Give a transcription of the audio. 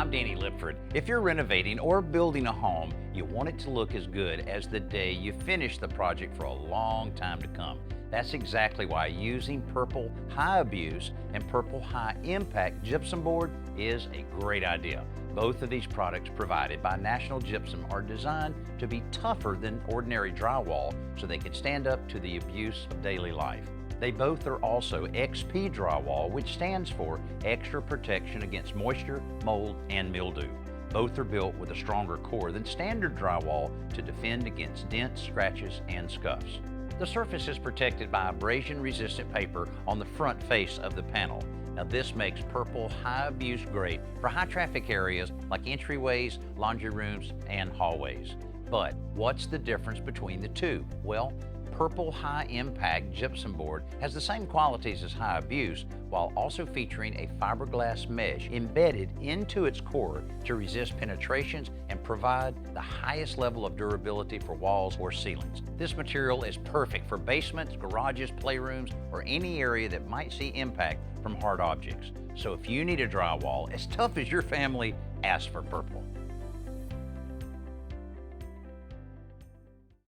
I'm Danny Lipford. If you're renovating or building a home, you want it to look as good as the day you finish the project for a long time to come. That's exactly why using Purple High Abuse and Purple High Impact gypsum board is a great idea. Both of these products provided by National Gypsum are designed to be tougher than ordinary drywall so they can stand up to the abuse of daily life. They both are also XP Drywall, which stands for Extra Protection Against Moisture, Mold, and Mildew. Both are built with a stronger core than standard drywall to defend against dents, scratches, and scuffs. The surface is protected by abrasion-resistant paper on the front face of the panel. Now this makes Purple High Abuse great for high-traffic areas like entryways, laundry rooms, and hallways. But what's the difference between the two? Well, Purple High Impact gypsum board has the same qualities as High Abuse while also featuring a fiberglass mesh embedded into its core to resist penetrations and provide the highest level of durability for walls or ceilings. This material is perfect for basements, garages, playrooms, or any area that might see impact from hard objects. So if you need a drywall as tough as your family, ask for Purple.